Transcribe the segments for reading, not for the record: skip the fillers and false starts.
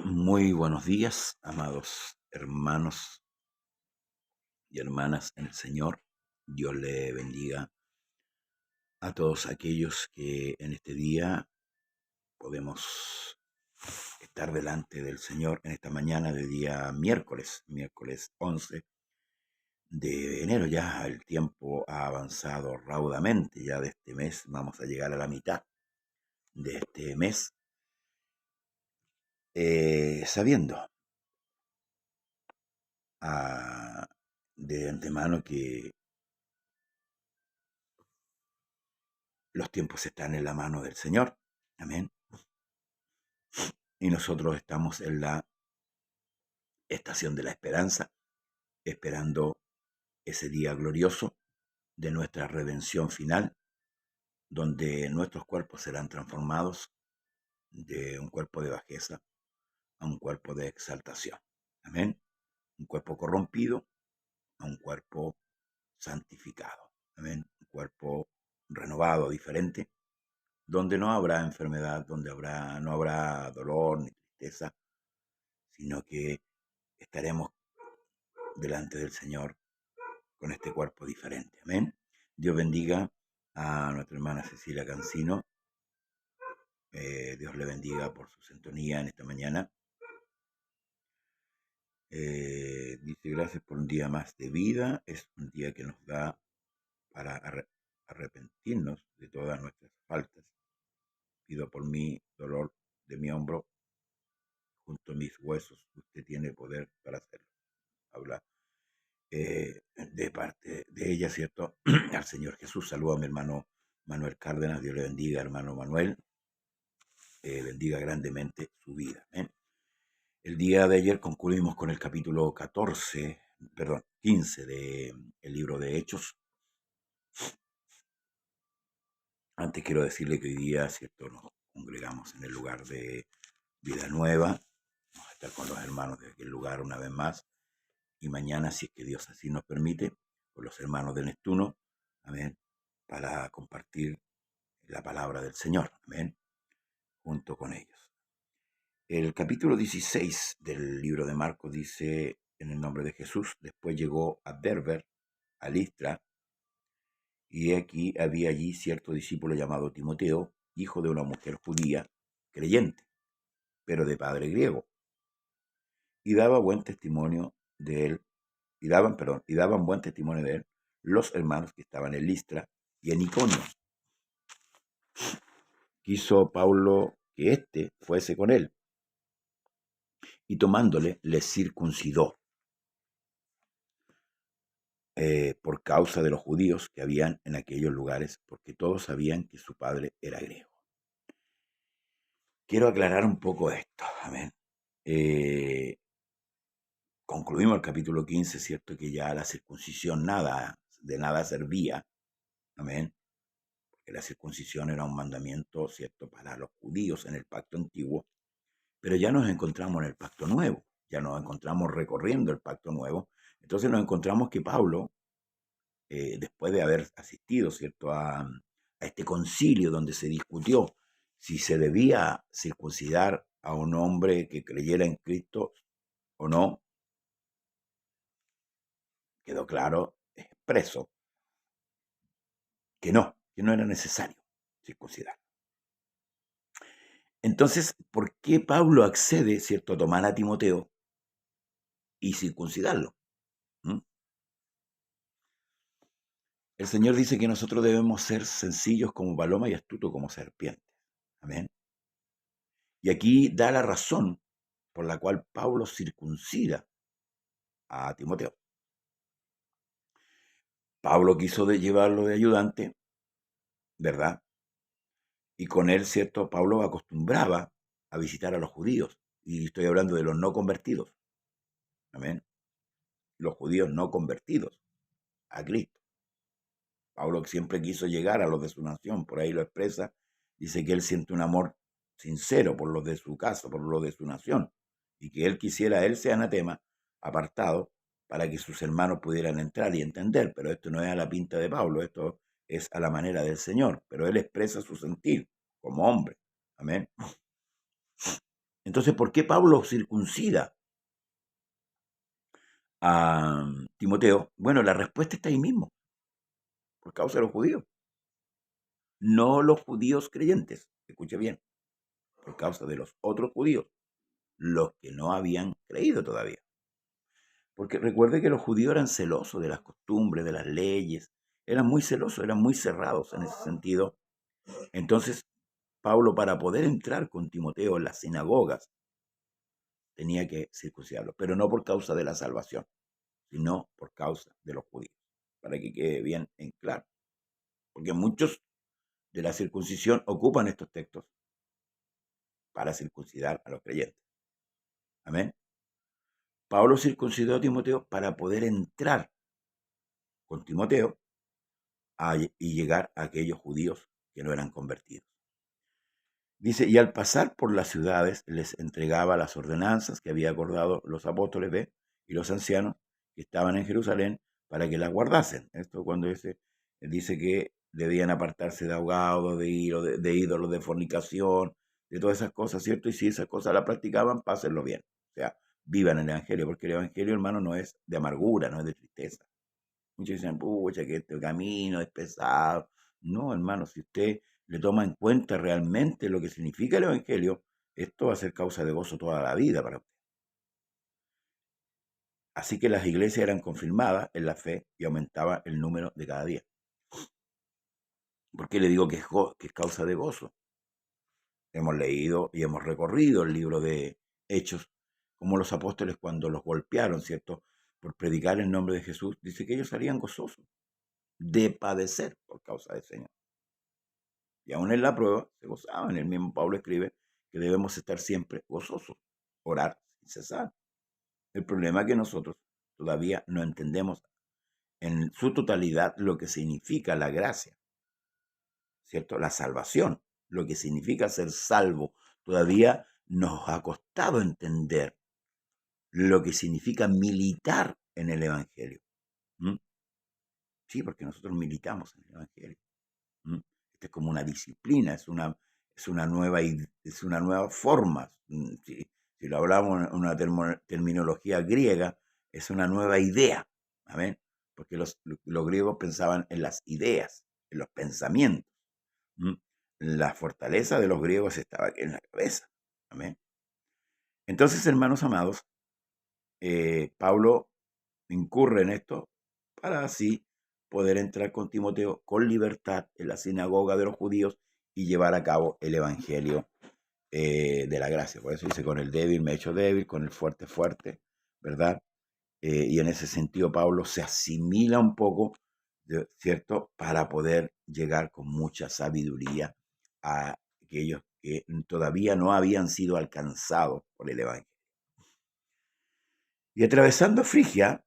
Muy buenos días, amados hermanos y hermanas en el Señor. Dios le bendiga a todos aquellos que en este día podemos estar delante del Señor en esta mañana de día miércoles 11 de enero. Ya el tiempo ha avanzado raudamente, ya de este mes vamos a llegar a la mitad de este mes, sabiendo de antemano que los tiempos están en la mano del Señor. Amén. Y nosotros estamos en la estación de la esperanza, esperando ese día glorioso de nuestra redención final, donde nuestros cuerpos serán transformados de un cuerpo de bajeza a un cuerpo de exaltación. Amén. Un cuerpo corrompido a un cuerpo santificado. Amén. Un cuerpo renovado, diferente, donde no habrá enfermedad, donde no habrá dolor ni tristeza, sino que estaremos delante del Señor con este cuerpo diferente. Amén. Dios bendiga a nuestra hermana Cecilia Cancino. Dios le bendiga por su sintonía en esta mañana. Dice gracias por un día más de vida. Es un día que nos da para arrepentirnos de todas nuestras faltas. Pido por mí dolor de mi hombro junto a mis huesos. Usted tiene poder para hacerlo. Habla de parte de ella, ¿cierto? Al Señor Jesús. Saludo a mi hermano Manuel Cárdenas. Dios le bendiga, hermano Manuel. Bendiga grandemente su vida. ¿Eh? El día de ayer concluimos con el capítulo 15 del libro de Hechos. Antes quiero decirle que hoy día, ¿cierto?, nos congregamos en el lugar de Vida Nueva. Vamos a estar con los hermanos de aquel lugar una vez más. Y mañana, si es que Dios así nos permite, con los hermanos de Neptuno, amén, para compartir la palabra del Señor, amén, junto con ellos. El capítulo 16 del libro de Marcos dice, en el nombre de Jesús, después llegó a Derbe, a Listra, y aquí había allí cierto discípulo llamado Timoteo, hijo de una mujer judía, creyente, pero de padre griego, y daba buen testimonio de él, y daban buen testimonio de él los hermanos que estaban en Listra y en Iconio. Quiso Pablo que éste fuese con él, y tomándole le circuncidó, por causa de los judíos que habían en aquellos lugares, porque todos sabían que su padre era griego. Quiero aclarar un poco esto, amén. Concluimos el capítulo 15, ¿cierto? Que ya la circuncisión de nada servía, amén. Porque la circuncisión era un mandamiento, ¿cierto?, para los judíos en el pacto antiguo, pero ya nos encontramos en el pacto nuevo, ya nos encontramos recorriendo el pacto nuevo. Entonces nos encontramos que Pablo, después de haber asistido, ¿cierto?, a este concilio donde se discutió si se debía circuncidar a un hombre que creyera en Cristo o no, quedó claro, expreso, que no era necesario circuncidar. Entonces, ¿por qué Pablo accede, ¿cierto?, a tomar a Timoteo y circuncidarlo? ¿Mm? El Señor dice que nosotros debemos ser sencillos como paloma y astutos como serpientes. Amén. Y aquí da la razón por la cual Pablo circuncida a Timoteo. Pablo quiso llevarlo de ayudante, ¿verdad? Y con él, ¿cierto?, Pablo acostumbraba a visitar a los judíos. Y estoy hablando de los no convertidos. Amén. Los judíos no convertidos a Cristo. Pablo siempre quiso llegar a los de su nación, por ahí lo expresa. Dice que él siente un amor sincero por los de su casa, por los de su nación. Y que él quisiera irse anatema, apartado, para que sus hermanos pudieran entrar y entender. Pero esto no es a la pinta de Pablo, esto es a la manera del Señor. Pero él expresa su sentir como hombre. Amén. Entonces, ¿por qué Pablo circuncida a Timoteo? Bueno, la respuesta está ahí mismo, por causa de los judíos, no los judíos creyentes, escuche bien, por causa de los otros judíos, los que no habían creído todavía. Porque recuerde que los judíos eran celosos de las costumbres, de las leyes, eran muy celosos, eran muy cerrados en ese sentido. Entonces, Pablo, para poder entrar con Timoteo en las sinagogas, tenía que circuncidarlo, pero no por causa de la salvación, sino por causa de los judíos, para que quede bien en claro. Porque muchos de la circuncisión ocupan estos textos para circuncidar a los creyentes. Amén. Pablo circuncidó a Timoteo para poder entrar con Timoteo y llegar a aquellos judíos que no eran convertidos. Dice, y al pasar por las ciudades les entregaba las ordenanzas que había acordado los apóstoles y los ancianos que estaban en Jerusalén para que las guardasen. Esto cuando dice que debían apartarse de ahogados, de ídolos, de fornicación, de todas esas cosas, ¿cierto? Y si esas cosas las practicaban, pásenlo bien. O sea, vivan el Evangelio, porque el Evangelio, hermano, no es de amargura, no es de tristeza. Muchos dicen, pucha, que este camino es pesado. No, hermano, si usted le toma en cuenta realmente lo que significa el Evangelio, esto va a ser causa de gozo toda la vida para usted. Así que las iglesias eran confirmadas en la fe y aumentaba el número de cada día. ¿Por qué le digo que es causa de gozo? Hemos leído y hemos recorrido el libro de Hechos, como los apóstoles cuando los golpearon, ¿cierto? Por predicar el nombre de Jesús, dice que ellos salían gozosos de padecer por causa del Señor. Y aún en la prueba se gozaban. El mismo Pablo escribe que debemos estar siempre gozosos, orar sin cesar. El problema es que nosotros todavía no entendemos en su totalidad lo que significa la gracia, ¿cierto? La salvación, lo que significa ser salvo. Todavía nos ha costado entender lo que significa militar en el Evangelio. ¿Mm? Sí, porque nosotros militamos en el Evangelio. ¿Mm? Esta es como una disciplina, es una nueva forma. Si lo hablamos en una terminología griega, es una nueva idea. ¿Amén? Porque los griegos pensaban en las ideas, en los pensamientos. ¿Mm? La fortaleza de los griegos estaba aquí en la cabeza. ¿Amén? Entonces, hermanos amados, Pablo incurre en esto para así poder entrar con Timoteo con libertad en la sinagoga de los judíos y llevar a cabo el evangelio de la gracia. Por eso dice, con el débil me he hecho débil, con el fuerte fuerte, ¿verdad? Y en ese sentido Pablo se asimila un poco, ¿cierto? Para poder llegar con mucha sabiduría a aquellos que todavía no habían sido alcanzados por el evangelio. Y atravesando Frigia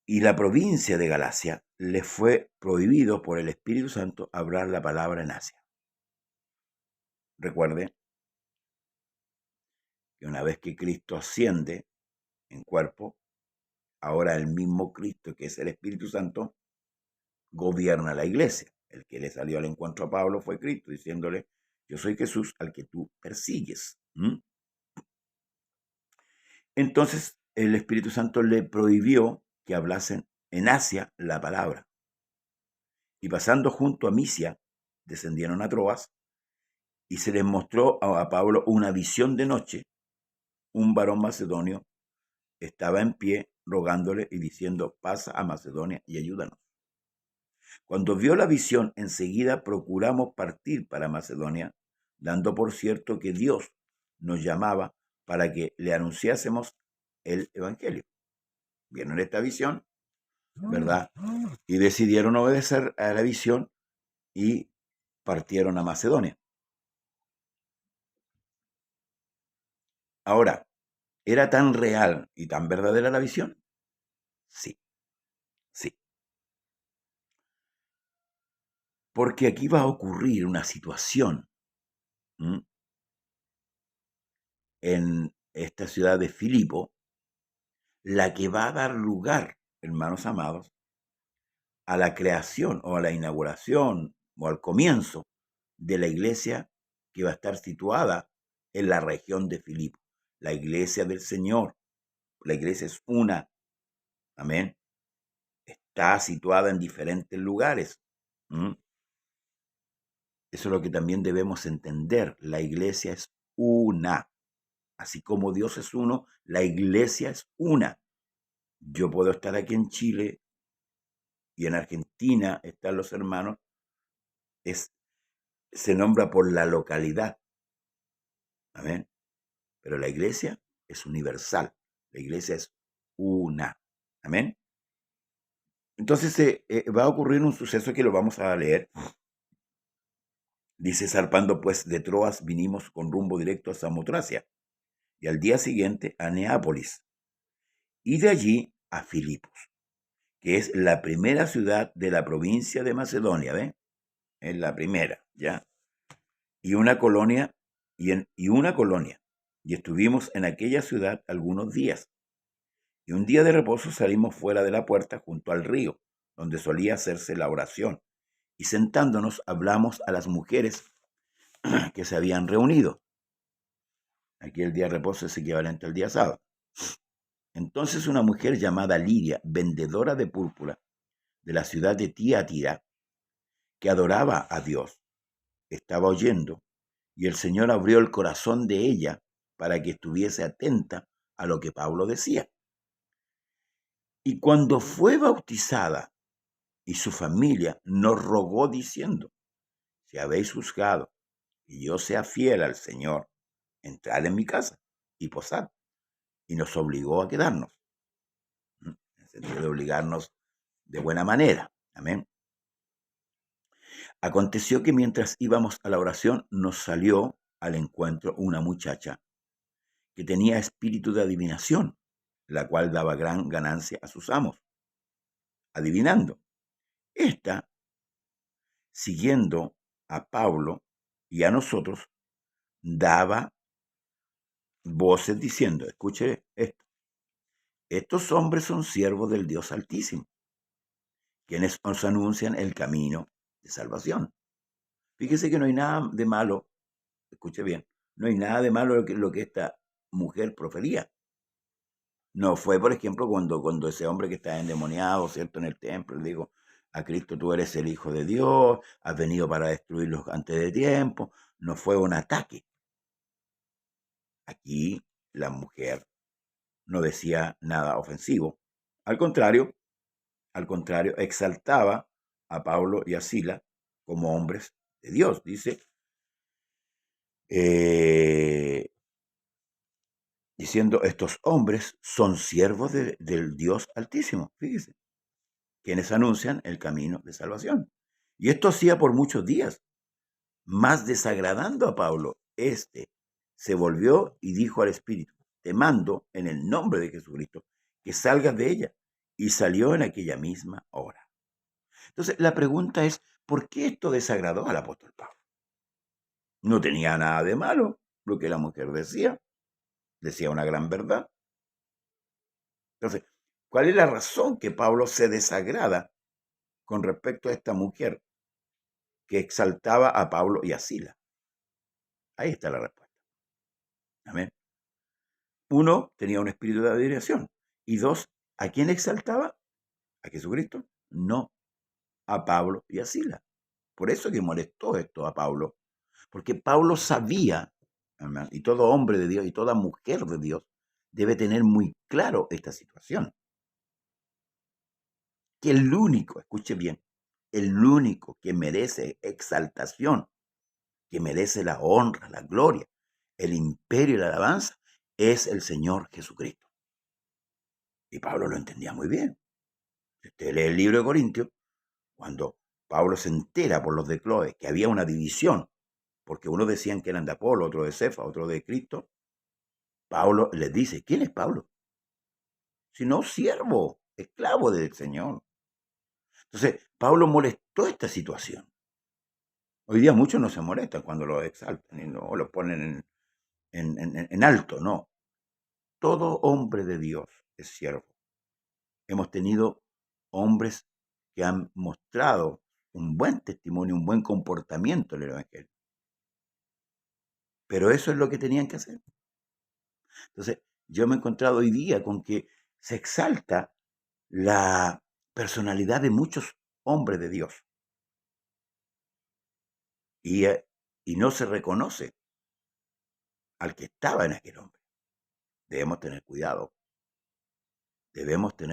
y la provincia de Galacia, les fue prohibido por el Espíritu Santo hablar la palabra en Asia. Recuerde que una vez que Cristo asciende en cuerpo, ahora el mismo Cristo, que es el Espíritu Santo, gobierna la iglesia. El que le salió al encuentro a Pablo fue Cristo, diciéndole, yo soy Jesús al que tú persigues. Entonces el Espíritu Santo le prohibió que hablasen en Asia la palabra. Y pasando junto a Misia, descendieron a Troas, y se les mostró a Pablo una visión de noche. Un varón macedonio estaba en pie rogándole y diciendo, pasa a Macedonia y ayúdanos. Cuando vio la visión, enseguida procuramos partir para Macedonia, dando por cierto que Dios nos llamaba para que le anunciásemos el Evangelio. Vieron esta visión, ¿verdad? Y decidieron obedecer a la visión y partieron a Macedonia. Ahora, ¿era tan real y tan verdadera la visión? Sí, sí. Porque aquí va a ocurrir una situación en esta ciudad de Filipo, la que va a dar lugar, hermanos amados, a la creación o a la inauguración o al comienzo de la iglesia que va a estar situada en la región de Filipos. La iglesia del Señor, la iglesia es una, amén. Está situada en diferentes lugares. ¿Mm? Eso es lo que también debemos entender. La iglesia es una. Así como Dios es uno, la iglesia es una. Yo puedo estar aquí en Chile y en Argentina están los hermanos. Se nombra por la localidad. Amén. Pero la iglesia es universal. La iglesia es una. Amén. Entonces va a ocurrir un suceso que lo vamos a leer. Dice, zarpando pues de Troas, vinimos con rumbo directo a Samotracia y al día siguiente a Neápolis y de allí a Filipos, que es la primera ciudad de la provincia de Macedonia, ¿ven? Es la primera, ¿ya? Y una colonia, y una colonia. Y estuvimos en aquella ciudad algunos días. Y un día de reposo salimos fuera de la puerta junto al río, donde solía hacerse la oración. Y sentándonos hablamos a las mujeres que se habían reunido. Aquí el día de reposo es equivalente al día sábado. Entonces una mujer llamada Lidia, vendedora de púrpura de la ciudad de Tiatira, que adoraba a Dios, estaba oyendo, y el Señor abrió el corazón de ella para que estuviese atenta a lo que Pablo decía. Y cuando fue bautizada y su familia, nos rogó diciendo, si habéis juzgado y yo sea fiel al Señor, entrad en mi casa y posad. Y nos obligó a quedarnos, en el sentido de obligarnos de buena manera. Amén. Aconteció que mientras íbamos a la oración, nos salió al encuentro una muchacha que tenía espíritu de adivinación, la cual daba gran ganancia a sus amos, adivinando. Esta, siguiendo a Pablo y a nosotros, daba voces diciendo, escuche esto, estos hombres son siervos del Dios Altísimo, quienes os anuncian el camino de salvación. Fíjese que no hay nada de malo, escuche bien, no hay nada de malo lo que esta mujer profería. No fue, por ejemplo, cuando ese hombre que está endemoniado, ¿cierto?, en el templo, le dijo a Cristo, tú eres el Hijo de Dios, has venido para destruirlos antes de tiempo. No fue un ataque. Aquí la mujer no decía nada ofensivo. Al contrario, exaltaba a Pablo y a Sila como hombres de Dios. Dice, diciendo, estos hombres son siervos del Dios Altísimo, fíjese, quienes anuncian el camino de salvación. Y esto hacía por muchos días, más desagradando a Pablo. Se volvió y dijo al Espíritu, te mando en el nombre de Jesucristo que salgas de ella. Y salió en aquella misma hora. Entonces, la pregunta es, ¿por qué esto desagradó al apóstol Pablo? No tenía nada de malo lo que la mujer decía una gran verdad. Entonces, ¿cuál es la razón que Pablo se desagrada con respecto a esta mujer que exaltaba a Pablo y a Sila? Ahí está la respuesta. Amén. Uno, tenía un espíritu de admiración. Y dos, ¿a quién exaltaba? ¿A Jesucristo? No, a Pablo y a Sila. Por eso que molestó esto a Pablo. Porque Pablo sabía, amén, y todo hombre de Dios y toda mujer de Dios debe tener muy claro esta situación. Que el único, escuche bien, el único que merece exaltación, que merece la honra, la gloria, el imperio y la alabanza, es el Señor Jesucristo. Y Pablo lo entendía muy bien. Si usted lee el libro de Corintios, cuando Pablo se entera por los de Cloé que había una división, porque unos decían que eran de Apolo, otro de Cefa, otro de Cristo, Pablo les dice, ¿quién es Pablo? Sino siervo, esclavo del Señor. Entonces, Pablo molestó esta situación. Hoy día muchos no se molestan cuando lo exaltan y no lo ponen en alto, no. Todo hombre de Dios es siervo. Hemos tenido hombres que han mostrado un buen testimonio, un buen comportamiento en el Evangelio. pero eso es lo que tenían que hacer. Entonces, yo me he encontrado hoy día con que se exalta la personalidad de muchos hombres de Dios y, y no se reconoce al que estaba en aquel hombre. Debemos tener cuidado, debemos tener